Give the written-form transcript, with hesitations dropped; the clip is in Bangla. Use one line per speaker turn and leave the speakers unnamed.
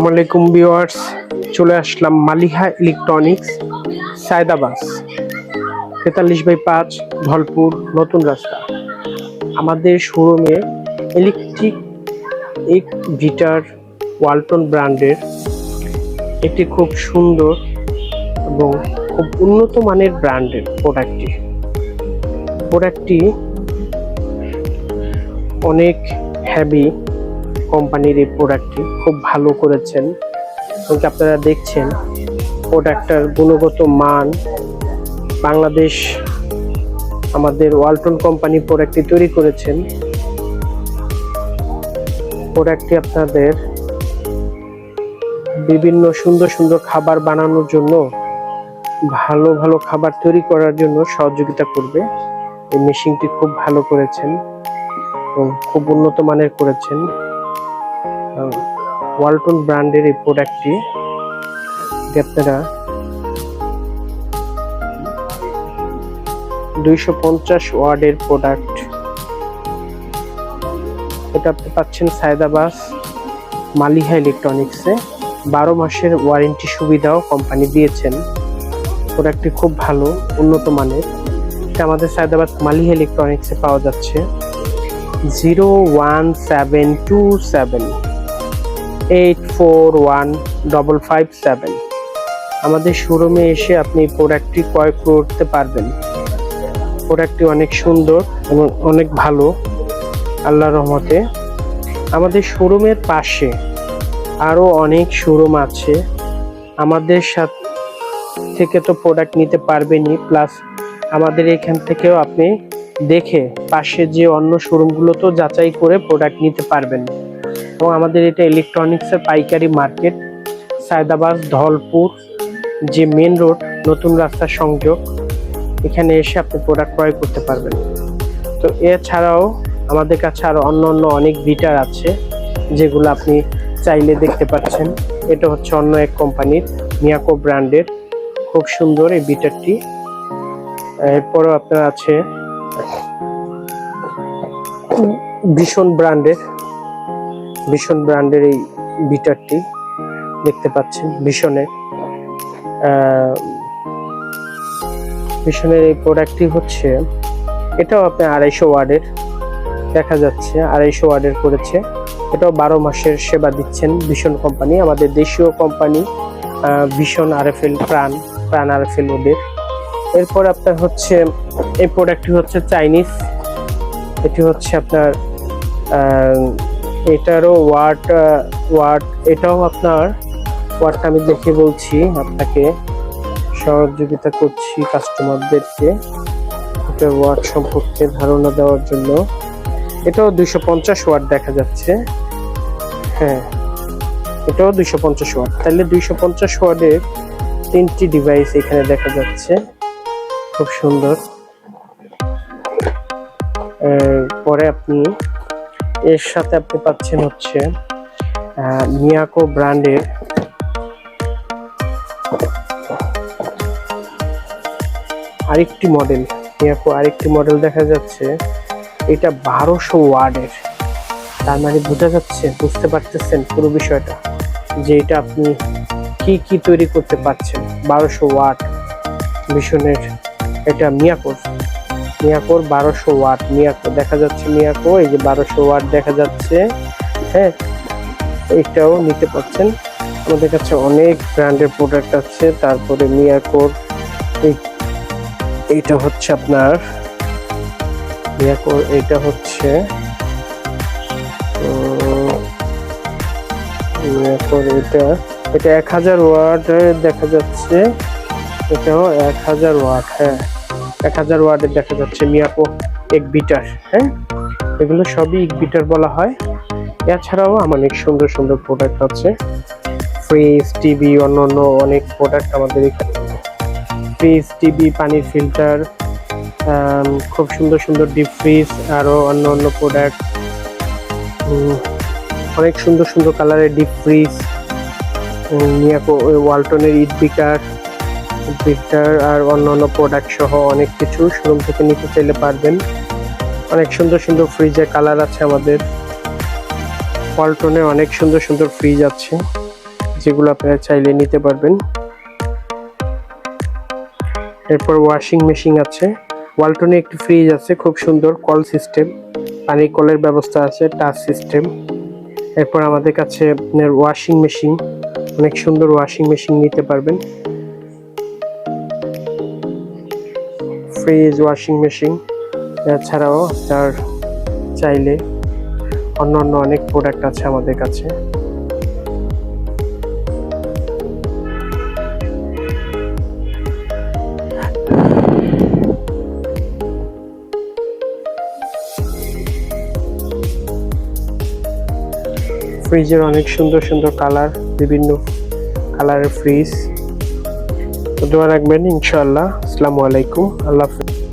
আসসালামু আলাইকুম ভিউয়ার্স, চলে আসলাম মালিহা ইলেকট্রনিক্স সায়দাবাদ 43/5 ধলপুর নতুন রাস্তা। আমাদের শোরুমে ইলেকট্রিক এক গিটার ওয়ালটন ব্র্যান্ডের একটি খুব সুন্দর এবং খুব উন্নত মানের ব্র্যান্ডের প্রোডাক্টটি অনেক হেভি কোম্পানির। এই প্রোডাক্টটি খুব ভালো করেছেন এবং আপনারা দেখছেন প্রোডাক্টটার গুণগত মান। বাংলাদেশ আমাদের ওয়ালটন কোম্পানি প্রোডাক্টটি তৈরি করেছেন। প্রোডাক্টটি আপনাদের বিভিন্ন সুন্দর সুন্দর খাবার বানানোর জন্য, ভালো ভালো খাবার তৈরি করার জন্য সহযোগিতা করবে। এই মেশিনটি খুব ভালো করেছেন এবং খুব উন্নত মানের করেছেন। ওয়ালটন ব্র্যান্ডের এই প্রোডাক্টটি আপনারা 250 ওয়াটের প্রোডাক্ট। এটা আপনি পাচ্ছেন সায়দাবাদ মালিহা ইলেকট্রনিক্সে। 12 মাসের ওয়ারেন্টি সুবিধাও কোম্পানি দিয়েছেন। প্রোডাক্টটি খুব ভালো উন্নত মানের। এটা আমাদের সায়দাবাদ মালিহা ইলেকট্রনিক্সে পাওয়া যাচ্ছে। 01727841557 আমাদের শোরুমে এসে আপনি প্রোডাক্টটি ক্রয় করতে পারবেন। প্রোডাক্টটি অনেক সুন্দর এবং অনেক ভালো আল্লাহর রহমতে। আমাদের শোরুমের পাশে আরও অনেক শোরুম আছে। আমাদের সাথে থেকে তো প্রোডাক্ট নিতে পারবেনই, প্লাস আমাদের এখান থেকেও আপনি দেখে পাশে যে অন্য শোরুমগুলো তো যাচাই করে প্রোডাক্ট নিতে পারবেন। এবং আমাদের এটা ইলেকট্রনিক্সের পাইকারি মার্কেট, সায়দাবাদ ধলপুর যে মেন রোড নতুন রাস্তার সংযোগ, এখানে এসে আপনি প্রোডাক্ট ক্রয় করতে পারবেন। তো এছাড়াও আমাদের কাছে আরও অন্য অনেক গিটার আছে যেগুলো আপনি চাইলে দেখতে পাচ্ছেন। এটা হচ্ছে অন্য এক কোম্পানির মিয়াকো ব্র্যান্ডের খুব সুন্দর এই গিটারটি। এরপরও আপনার আছে ভীষণ ব্র্যান্ডের এই গিটারটি দেখতে পাচ্ছেন। ভীষণের এই প্রোডাক্টটি হচ্ছে, এটাও আপনার 250 ওয়াটের দেখা যাচ্ছে। 250 ওয়াটের করেছে। এটাও 12 মাসের সেবা দিচ্ছেন ভীষণ কোম্পানি, আমাদের দেশীয় কোম্পানি। ভীষণ আরএফএল, প্রাণ আরএফএল ওদের। এরপর আপনার হচ্ছে এই প্রোডাক্টটি হচ্ছে চাইনিজ। এটি হচ্ছে আপনার এটারও ওয়াট, এটাও আপনার ওয়াটটা আমি দেখে বলছি, আপনাকে সহযোগিতা করছি কাস্টমারদেরকে এটার ওয়াট সম্পর্কে ধারণা দেওয়ার জন্য। এটাও 250 ওয়াট দেখা যাচ্ছে। হ্যাঁ, এটাও 250 ওয়াট। তাহলে 250 ওয়াটের 3টি ডিভাইস এখানে দেখা যাচ্ছে, খুব সুন্দর। পরে আপনি এর সাথে আপনি পাচ্ছেন হচ্ছে মিয়াকো ব্র্যান্ডের আরেকটি মডেল দেখা যাচ্ছে। এটা 1200 ওয়াটের। তার মানে বুঝতে পারতেছেন পুরো বিষয়টা, যে এটা আপনি কি তৈরি করতে পারছেন। 1200 ওয়াট ভীষণের, এটা মিয়াকোর 1200 ওয়াট মিয়াকো দেখা যাচ্ছে। মিয়াকো এই যে 1200 ওয়াট দেখা যাচ্ছে। হ্যাঁ, এটাও নিতে পারছেন। আমাদের কাছে অনেক ব্র্যান্ডের প্রোডাক্ট আছে। তারপরে মিয়াকোর এইটা হচ্ছে আপনার মিয়াকোর, এটা হচ্ছে মিয়াকোর, এটা 1000 ওয়াট দেখা যাচ্ছে। এটাও 1000 ওয়াট। হ্যাঁ, 1000 ওয়াটের দেখা যাচ্ছে মিয়াকো এক বিটার। হ্যাঁ, এগুলো সবই এক বিটার বলা হয়। এছাড়াও অনেক সুন্দর সুন্দর প্রোডাক্ট আছে, ফ্রিজ, টিভি, অন্য অনেক প্রোডাক্ট আমাদের এখানে। ফ্রিজ, টিভি, পানির ফিল্টার, খুব সুন্দর সুন্দর ডিপ ফ্রিজ, আরো অন্য প্রোডাক্ট, অনেক সুন্দর সুন্দর কালারের ডিপ ফ্রিজ, মিয়াকো ওয়ালটনের ইট বিটার আর অন্যান্য প্রোডাক্ট সহ অনেক কিছু শোরুম থেকে নিতে চাইলে পারবেন। অনেক সুন্দর সুন্দর ফ্রিজের কালার আছে আমাদের ওয়ালটনে, অনেক সুন্দর সুন্দর ফ্রিজ আছে। যেগুলো আপনারা চাইলে নিতে পারবেন। এরপর ওয়াশিং মেশিন আছে, ওয়ালটনে একটি ফ্রিজ আছে খুব সুন্দর, কল সিস্টেম, পানির কলের ব্যবস্থা আছে, টাচ সিস্টেম। এরপর আমাদের কাছে আপনার ওয়াশিং মেশিন, অনেক সুন্দর ওয়াশিং মেশিন নিতে পারবেন। ফ্রিজ, ওয়াশিং মেশিন, এছাড়াও আপনার চাইলে অন্যান্য অনেক প্রোডাক্ট আছে আমাদের কাছে। ফ্রিজের অনেক সুন্দর সুন্দর কালার, বিভিন্ন কালারের ফ্রিজ। তো দোয়া রাখবেন ইনশাআল্লাহ। আসসালামু আলাইকুম, আল্লাহ হাফেজ।